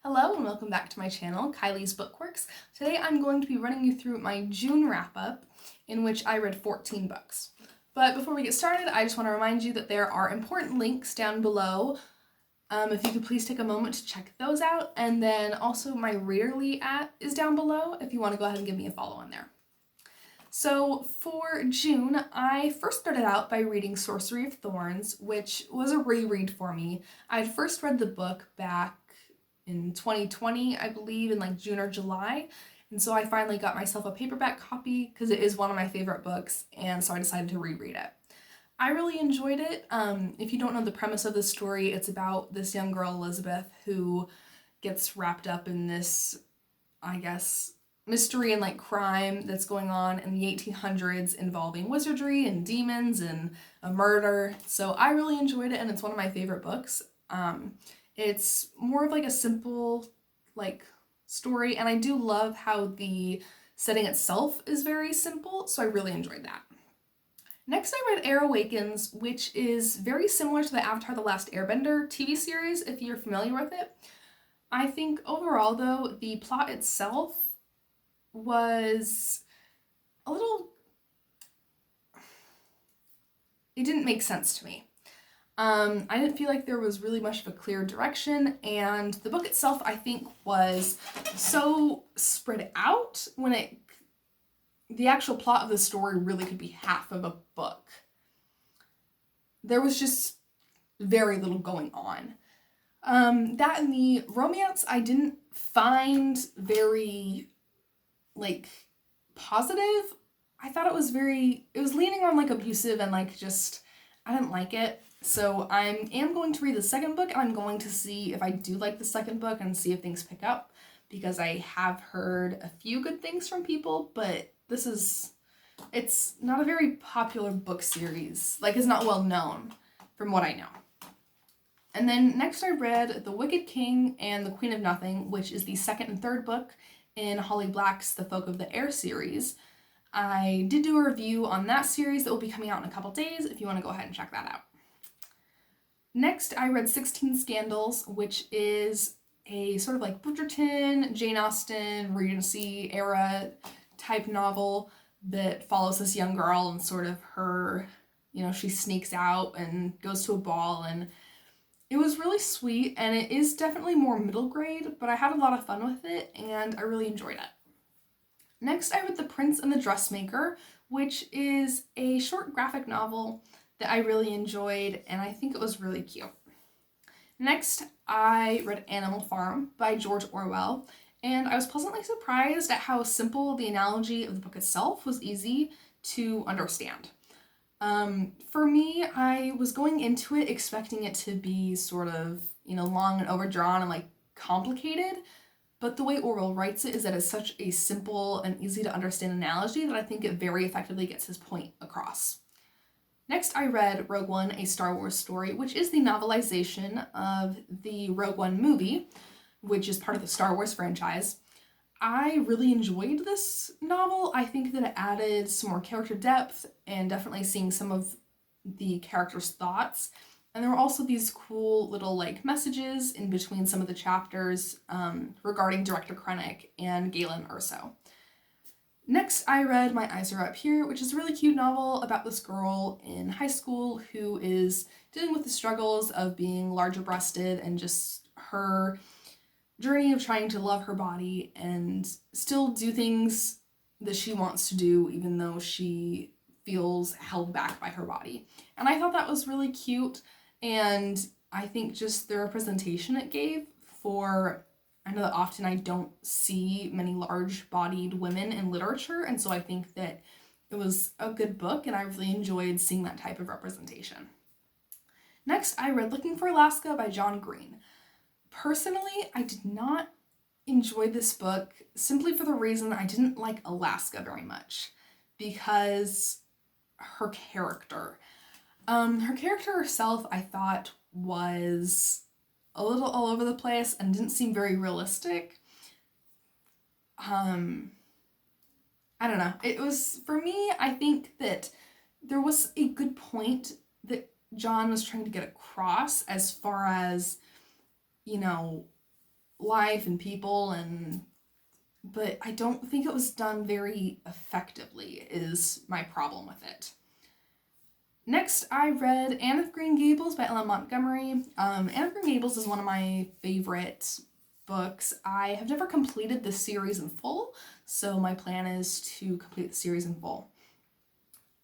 Hello and welcome back to my channel, Kylie's Bookquirks. Today I'm going to be running you through my June wrap-up, in which I read 14 books. But before we get started, I just want to remind you that there are important links down below. If you could please take a moment to check those out, and then also my Readerly app is down below if you want to go ahead and give me a follow on there. So for June, I first started out by reading Sorcery of Thorns, which was a reread for me. I had first read the book back in 2020, I believe, in like June or July. And so I finally got myself a paperback copy because it is one of my favorite books, and so I decided to reread it. I really enjoyed it. If you don't know the premise of the story, it's about this young girl, Elizabeth, who gets wrapped up in this, I guess, mystery and like crime that's going on in the 1800s involving wizardry and demons and a murder. So I really enjoyed it, and it's one of my favorite books. It's more of like a simple like story, and I do love how the setting itself is very simple, so I really enjoyed that. Next I read Awakens, which is very similar to the Avatar: The Last Airbender TV series, if you're familiar with it. I think overall though, the plot itself was a little... it didn't make sense to me. I didn't feel like there was really much of a clear direction, and the book itself, I think, was so spread out when the actual plot of the story really could be half of a book. There was just very little going on. That and the romance I didn't find very, like, positive. I thought it was leaning on, like, abusive and, like, just, I didn't like it. So I am going to read the second book, and I'm going to see if I do like the second book and see if things pick up, because I have heard a few good things from people, but it's not a very popular book series. Like, it's not well known from what I know. And then next I read The Wicked King and the Queen of Nothing, which is the second and third book in Holly Black's The Folk of the Air series. I did do a review on that series that will be coming out in a couple days if you want to go ahead and check that out. Next, I read 16 Scandals, which is a sort of like Bridgerton, Jane Austen, Regency era type novel that follows this young girl and sort of her, she sneaks out and goes to a ball, and it was really sweet, and it is definitely more middle grade, but I had a lot of fun with it, and I really enjoyed it. Next, I read The Prince and the Dressmaker, which is a short graphic novel that I really enjoyed, and I think it was really cute. Next, I read Animal Farm by George Orwell, and I was pleasantly surprised at how simple the analogy of the book itself was, easy to understand. For me, I was going into it expecting it to be sort of, long and overdrawn and like complicated, but the way Orwell writes it is that it's such a simple and easy to understand analogy that I think it very effectively gets his point across. Next, I read Rogue One, A Star Wars Story, which is the novelization of the Rogue One movie, which is part of the Star Wars franchise. I really enjoyed this novel. I think that it added some more character depth and definitely seeing some of the characters' thoughts. And there were also these cool little like messages in between some of the chapters regarding Director Krennic and Galen Erso. Next, I read My Eyes Are Up Here, which is a really cute novel about this girl in high school who is dealing with the struggles of being larger breasted and just her journey of trying to love her body and still do things that she wants to do even though she feels held back by her body. And I thought that was really cute, and I think just the representation it gave for... I know that often I don't see many large-bodied women in literature, and so I think that it was a good book, and I really enjoyed seeing that type of representation. Next, I read Looking for Alaska by John Green. Personally, I did not enjoy this book simply for the reason that I didn't like Alaska very much, because her character herself, I thought, was a little all over the place and didn't seem very realistic. I don't know. It was, for me, I think that there was a good point that John was trying to get across as far as, life and people, but I don't think it was done very effectively is my problem with it. Next, I read Anne of Green Gables by Ellen Montgomery. Anne of Green Gables is one of my favorite books. I have never completed the series in full, so my plan is to complete the series in full.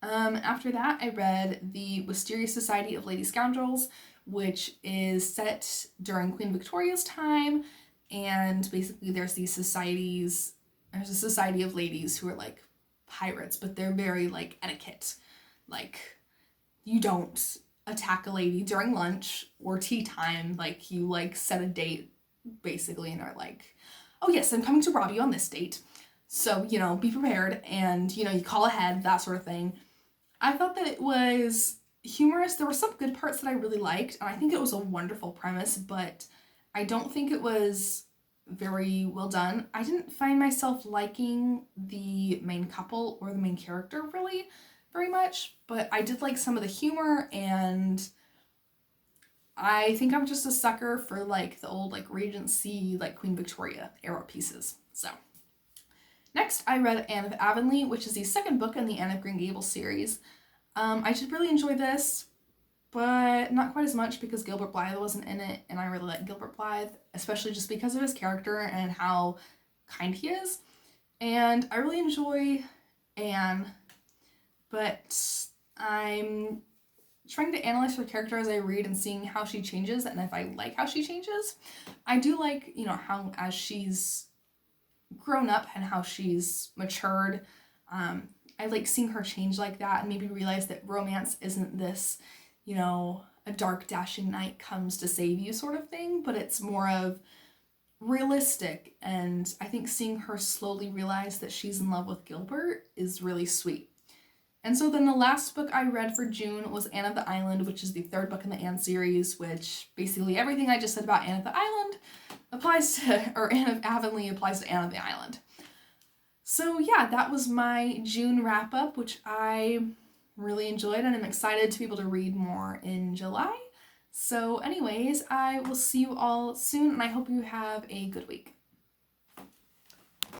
After that, I read the Wisteria Society of Lady Scoundrels, which is set during Queen Victoria's time, and basically there's a society of ladies who are like pirates, but they're very like etiquette. Like, you don't attack a lady during lunch or tea time. Like, you like set a date basically and are like, oh yes, I'm coming to rob you on this date. So, be prepared, and, you call ahead, that sort of thing. I thought that it was humorous. There were some good parts that I really liked, and I think it was a wonderful premise, but I don't think it was very well done. I didn't find myself liking the main couple or the main character really very much, but I did like some of the humor, and I think I'm just a sucker for like the old like Regency, like Queen Victoria era pieces. So next, I read Anne of Avonlea, which is the second book in the Anne of Green Gables series. I did really enjoy this, but not quite as much because Gilbert Blythe wasn't in it, and I really like Gilbert Blythe, especially just because of his character and how kind he is. And I really enjoy Anne, but I'm trying to analyze her character as I read and seeing how she changes and if I like how she changes. I do like, how as she's grown up and how she's matured. I like seeing her change like that and maybe realize that romance isn't this, a dark dashing knight comes to save you sort of thing, but it's more of realistic. And I think seeing her slowly realize that she's in love with Gilbert is really sweet. And so then the last book I read for June was Anne of the Island, which is the third book in the Anne series, which basically everything I just said about Anne of the Island Anne of Avonlea applies to Anne of the Island. So yeah, that was my June wrap up, which I really enjoyed, and I'm excited to be able to read more in July. So anyways, I will see you all soon, and I hope you have a good week.